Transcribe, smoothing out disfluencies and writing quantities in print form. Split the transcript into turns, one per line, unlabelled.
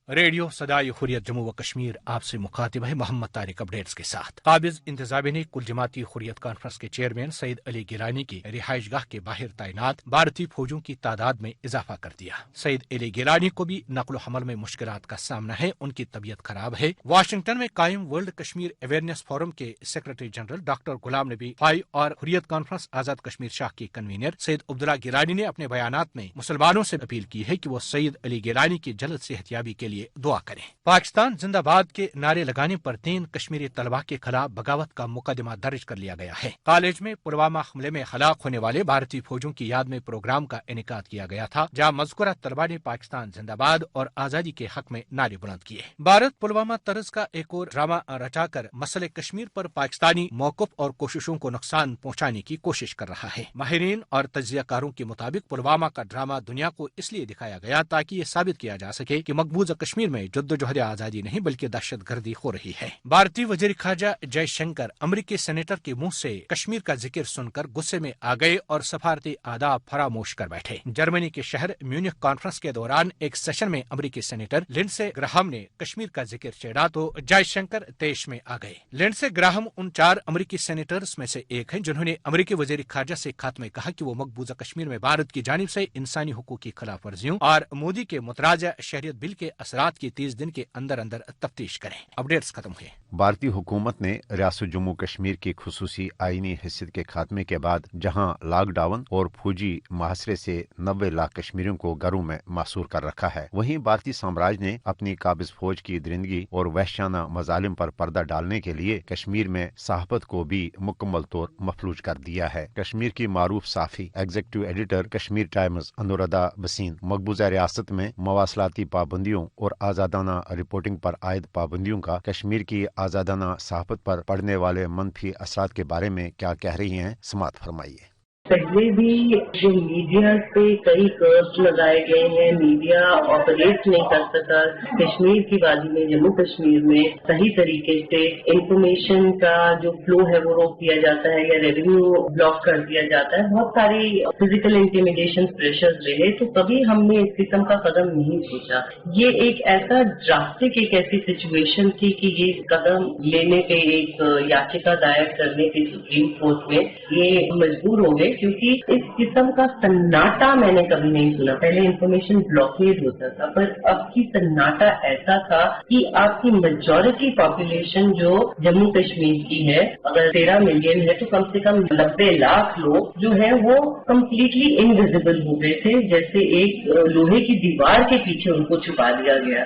Radio سدائے حریت جموں و کشمیر آپ سے مخاطب ہے محمد طارق اپڈیٹس کے ساتھ۔ قابض انتظامیہ نے کل جماعتی حریت کانفرنس کے چیئرمین سید علی گیلانی کی رہائش گاہ کے باہر تعینات بھارتی فوجوں کی تعداد میں اضافہ کر دیا۔ سید علی گیلانی کو بھی نقل و حمل میں مشکلات کا سامنا ہے، ان کی طبیعت خراب ہے۔ واشنگٹن میں قائم ورلڈ کشمیر اویئرنیس فورم کے سیکرٹری جنرل ڈاکٹر غلام نبی فائی اور حریت کانفرنس آزاد کشمیر شاہ کے کنوینر سید عبداللہ گیلانی نے اپنے بیانات میں مسلمانوں سے اپیل کی ہے کہ وہ سید علی گیلانی کی جلد صحت یابی کے لیے دعا کریں۔ پاکستان زندہ باد کے نعرے لگانے پر 3 کشمیری طلباء کے خلاف بغاوت کا مقدمہ درج کر لیا گیا ہے۔ کالج میں پلوامہ حملے میں ہلاک ہونے والے بھارتی فوجوں کی یاد میں پروگرام کا انعقاد کیا گیا تھا، جہاں مذکورہ طلباء نے پاکستان زندہ باد اور آزادی کے حق میں نعرے بلند کیے۔ بھارت پلوامہ طرز کا ایک اور ڈرامہ رچا کر مسئلہ کشمیر پر پاکستانی موقف اور کوششوں کو نقصان پہنچانے کی کوشش کر رہا ہے۔ ماہرین اور تجزیہ کاروں کے مطابق پلوامہ کا ڈرامہ دنیا کو اس لیے دکھایا گیا تاکہ یہ ثابت کیا جا سکے کہ مقبوضہ کشمیر میں جدوجہد آزادی نہیں بلکہ دہشت گردی ہو رہی ہے۔ بھارتی وزیر خارجہ جے شنکر امریکی سینیٹر کے منہ سے کشمیر کا ذکر سن کر غصے میں آ گئے اور سفارتی آداب فراموش کر بیٹھے۔ جرمنی کے شہر میونخ کانفرنس کے دوران ایک سیشن میں امریکی سینیٹر لنڈسے گراہم نے کشمیر کا ذکر چھیڑا تو جے شنکر طیش میں آ گئے۔ لنڈسے گراہم ان 4 امریکی سینیٹرز میں سے ایک ہیں جنہوں نے امریکی وزیر خارجہ سے خط میں کہا کہ وہ مقبوضہ کشمیر میں بھارت کی جانب سے انسانی حقوق کی خلاف ورزیوں اور مودی کے متراجع شہریت بل کے اثرات کی 30 دن کے اندر تفتیش کریں۔ اپڈیٹس ختم ہوئے۔
بھارتی حکومت نے ریاست جموں کشمیر کی خصوصی آئینی حیثیت کے خاتمے کے بعد جہاں لاک ڈاؤن اور فوجی محاصرے سے 90 لاکھ کشمیریوں کو گھروں میں محصور کر رکھا ہے، وہیں بھارتی سامراج نے اپنی قابض فوج کی درندگی اور وحشیانہ مظالم پر پردہ ڈالنے کے لیے کشمیر میں صحافت کو بھی مکمل طور مفلوج کر دیا ہے۔ کشمیر کی معروف صحافی executive editor Kashmir Times Anuradha Bhasin مقبوضہ ریاست میں مواصلاتی پابندیوں اور آزادانہ رپورٹنگ پر عائد پابندیوں کا کشمیر کی آزادانہ صحافت پر پڑنے والے منفی اثرات کے بارے میں کیا کہہ رہی ہیں، سماعت فرمائیے۔
پہلے بھی جو میڈیا پہ کئی کرز لگائے گئے ہیں، میڈیا آپریٹ نہیں کر سکا کشمیر کی وادی میں، جموں کشمیر میں صحیح طریقے سے انفارمیشن کا جو فلو ہے وہ روک دیا جاتا ہے یا ریونیو بلاک کر دیا جاتا ہے، بہت ساری فزیکل انٹیمیڈیشن پریشرز رہے، تو کبھی ہم نے اس قسم کا قدم نہیں سوچا۔ یہ ایک ایسا ڈراسٹک ایک ایسی سچویشن تھی کہ یہ قدم لینے پہ ایک یاچکا دائر کرنے کے سپریم کورٹ میں یہ مجبور ہو گئے، کیونکہ اس قسم کا سناٹا میں نے کبھی نہیں سنا۔ پہلے انفارمیشن بلاکیج ہوتا تھا، پر اب کی سناٹا ایسا تھا کہ آپ کی میجورٹی پاپولیشن جو جموں کشمیر کی ہے، اگر 13 ملین ہے تو کم سے کم 90 لاکھ لوگ جو ہیں وہ کمپلیٹلی انویزیبل ہو گئے تھے، جیسے ایک لوہے کی دیوار کے پیچھے ان کو چھپا دیا گیا۔